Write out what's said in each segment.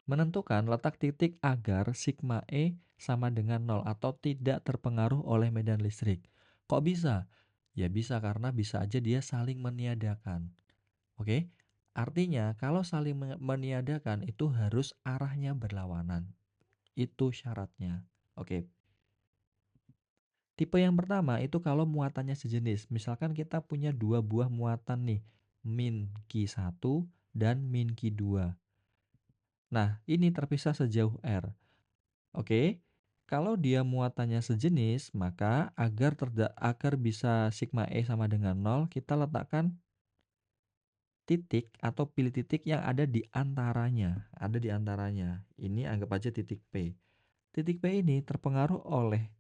Menentukan letak titik agar sigma E sama dengan nol atau tidak terpengaruh oleh medan listrik. Kok bisa? Ya bisa karena bisa aja dia saling meniadakan. Oke? Artinya kalau saling meniadakan itu harus arahnya berlawanan. Itu syaratnya. Oke. Tipe yang pertama itu kalau muatannya sejenis. Misalkan kita punya dua buah muatan nih, min Q1 dan min Q2. Nah, ini terpisah sejauh R. Oke. Kalau dia muatannya sejenis, maka agar bisa sigma E sama dengan nol, kita letakkan titik atau pilih titik yang ada di antaranya. Ada di antaranya. Ini anggap aja titik P. Titik P ini terpengaruh oleh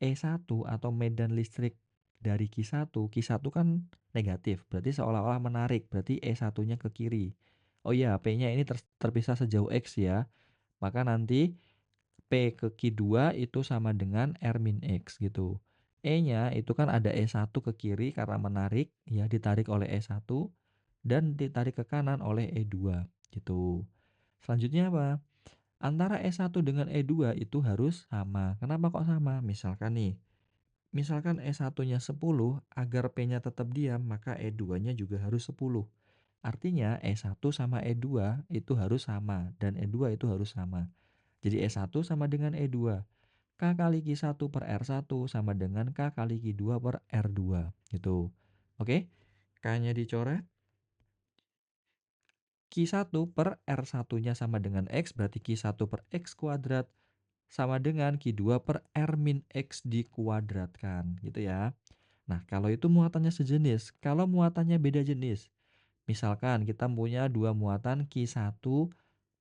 E1 atau medan listrik dari Q1. Q1 kan negatif, berarti seolah-olah menarik, berarti E1-nya ke kiri. Oh iya, P-nya ini terpisah sejauh X ya. Maka nanti P ke Q2 itu sama dengan R min X gitu. E-nya itu kan ada E1 ke kiri karena menarik, ya ditarik oleh E1 dan ditarik ke kanan oleh E2 gitu. Selanjutnya apa? Antara E1 dengan E2 itu harus sama. Kenapa kok sama? Misalkan nih, misalkan E1-nya 10, agar P-nya tetap diam, maka E2-nya juga harus 10. Artinya E1 sama E2 itu harus sama, dan E2 itu harus sama. Jadi E1 sama dengan E2. K kali Q1 per R1 sama dengan K kali Q2 per R2. Gitu. Oke? K-nya dicoret. Q1 per R1-nya sama dengan X, berarti Q1 per X kuadrat sama dengan Q2 per R min X dikuadratkan. Gitu ya. Nah, kalau itu muatannya sejenis. Kalau muatannya beda jenis, misalkan kita punya dua muatan Q1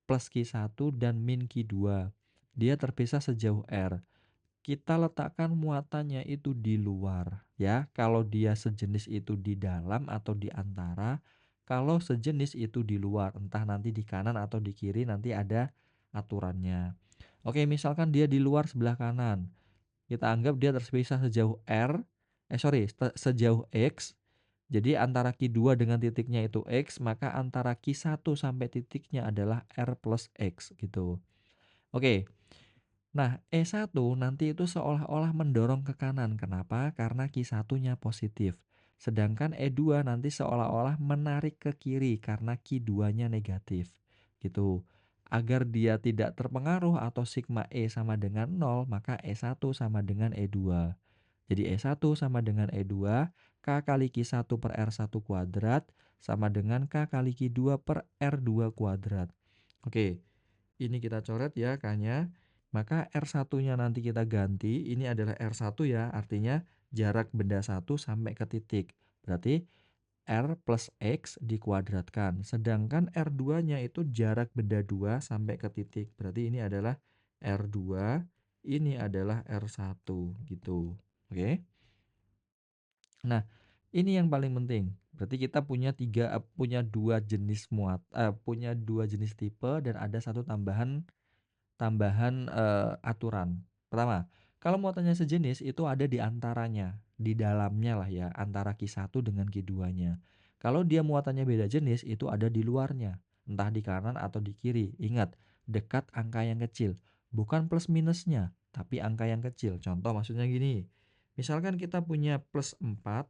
plus Q1 dan min Q2. Dia terpisah sejauh R. Kita letakkan muatannya itu di luar ya. Kalau dia sejenis itu di dalam atau di antara, kalau sejenis itu di luar, entah nanti di kanan atau di kiri nanti ada aturannya. Oke, misalkan dia di luar sebelah kanan. Kita anggap dia terpisah sejauh R, sejauh X. Jadi antara Q2 dengan titiknya itu X, maka antara Q1 sampai titiknya adalah R plus X gitu. Oke. Nah, E1 nanti itu seolah-olah mendorong ke kanan. Kenapa? Karena Q1-nya positif. Sedangkan E2 nanti seolah-olah menarik ke kiri karena Q2-nya negatif. Gitu. Agar dia tidak terpengaruh atau sigma E sama dengan 0, maka E1 sama dengan E2. Jadi E1 sama dengan E2, K kali Q1 per R1 kuadrat sama dengan K kali Q2 per R2 kuadrat. Oke, ini kita coret ya K-nya. Maka R1-nya nanti kita ganti, ini adalah R1 ya, artinya jarak benda 1 sampai ke titik. Berarti R plus X dikuadratkan. Sedangkan R2-nya itu jarak benda 2 sampai ke titik. Berarti ini adalah R2, ini adalah R1 gitu. Oke. Nah, ini yang paling penting. Berarti kita punya punya dua jenis tipe dan ada satu tambahan aturan. Pertama, kalau muatannya sejenis itu ada di antaranya, di dalamnya lah ya, antara Q1 dengan Q2-nya. Kalau dia muatannya beda jenis itu ada di luarnya, entah di kanan atau di kiri. Ingat, dekat angka yang kecil, bukan plus minusnya, tapi angka yang kecil. Contoh maksudnya gini. Misalkan kita punya plus 4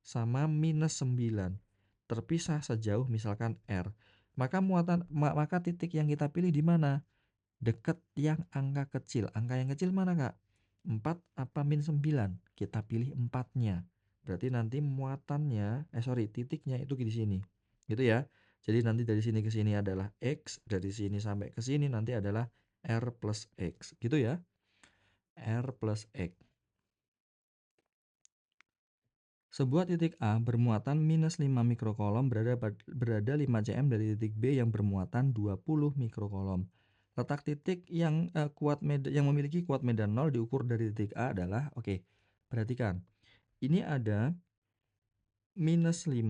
sama minus 9, terpisah sejauh misalkan R. Maka titik yang kita pilih di mana? Dekat yang angka kecil. Angka yang kecil mana, Kak? 4 apa min 9? Kita pilih 4-nya. Berarti nanti titiknya itu di sini. Gitu ya. Jadi nanti dari sini ke sini adalah X, dari sini sampai ke sini nanti adalah R plus X. Gitu ya. R plus X. Sebuah titik A bermuatan minus 5 mikrokolom berada 5 cm dari titik B yang bermuatan 20 mikrokolom. Letak titik yang memiliki kuat medan 0 diukur dari titik A adalah, oke, perhatikan. Ini ada minus 5,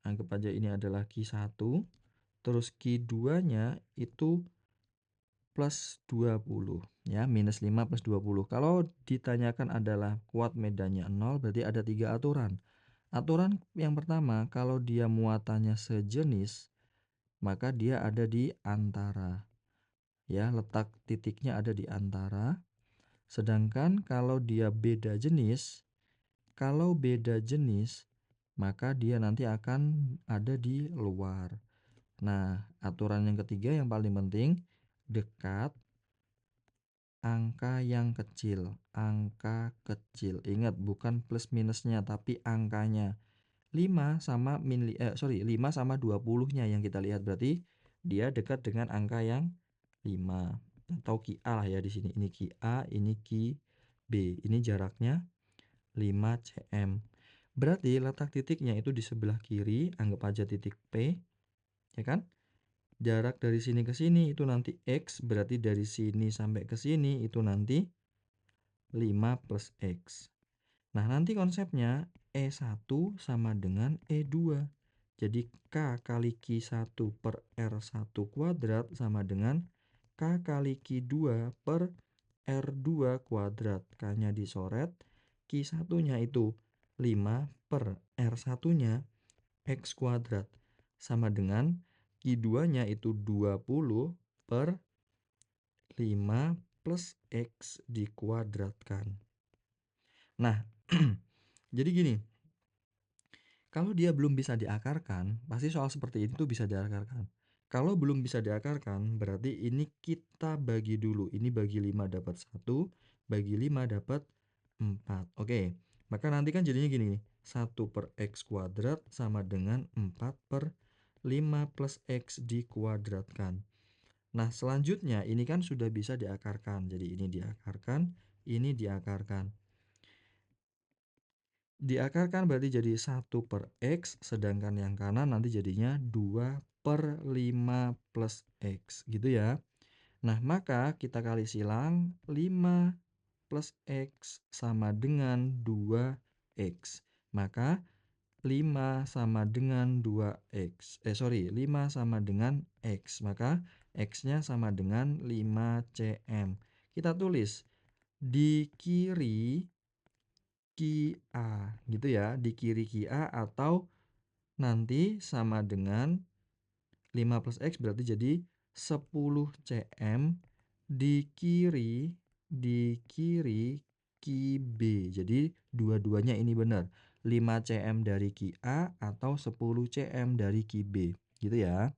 anggap aja ini adalah Q1, terus Q2-nya itu plus 20, ya, minus 5 plus 20. Kalau ditanyakan adalah kuat medannya 0, berarti ada 3 aturan. Aturan yang pertama, kalau dia muatannya sejenis, maka dia ada di antara. Ya, letak titiknya ada di antara. Sedangkan kalau dia beda jenis, maka dia nanti akan ada di luar. Nah, aturan yang ketiga yang paling penting, dekat angka yang kecil. Angka kecil. Ingat, bukan plus minusnya, tapi angkanya. 5 sama 20-nya yang kita lihat. Berarti dia dekat dengan angka yang 5. Atau QA lah ya di sini. Ini QA, ini QB. Ini jaraknya 5 cm. Berarti letak titiknya itu di sebelah kiri, anggap aja titik P, ya kan? Jarak dari sini ke sini itu nanti X, berarti dari sini sampai ke sini itu nanti 5 plus X. Nah, nanti konsepnya E1 sama dengan E2. Jadi K kali Q1 per R1 kuadrat sama dengan K kali Q2 per R2 kuadrat. K-nya disoret, Q1-nya itu 5 per R1-nya X kuadrat. Sama dengan Q2-nya itu 20 per 5 plus X dikuadratkan. Nah, jadi gini, kalau dia belum bisa diakarkan, pasti soal seperti ini tuh bisa diakarkan. Kalau belum bisa diakarkan, berarti ini kita bagi dulu. Ini bagi 5 dapat 1, bagi 5 dapat 4. Oke, maka nanti kan jadinya gini nih. 1 per X kuadrat sama dengan 4 per 5 plus X dikuadratkan. Nah, selanjutnya ini kan sudah bisa diakarkan. Jadi ini diakarkan, ini diakarkan. Diakarkan berarti jadi 1 per X, sedangkan yang kanan nanti jadinya 2 per 5 plus X, gitu ya. Nah, maka kita kali silang 5 plus X sama dengan 2X. Maka 5 sama dengan 2X. 5 sama dengan X. Maka X-nya sama dengan 5 cm. Kita tulis di kiri QA gitu ya, di kiri QA atau nanti sama dengan 5 plus X berarti jadi 10 cm di kiri QB. Jadi dua-duanya ini benar. 5 cm dari QA atau 10 cm dari QB gitu ya.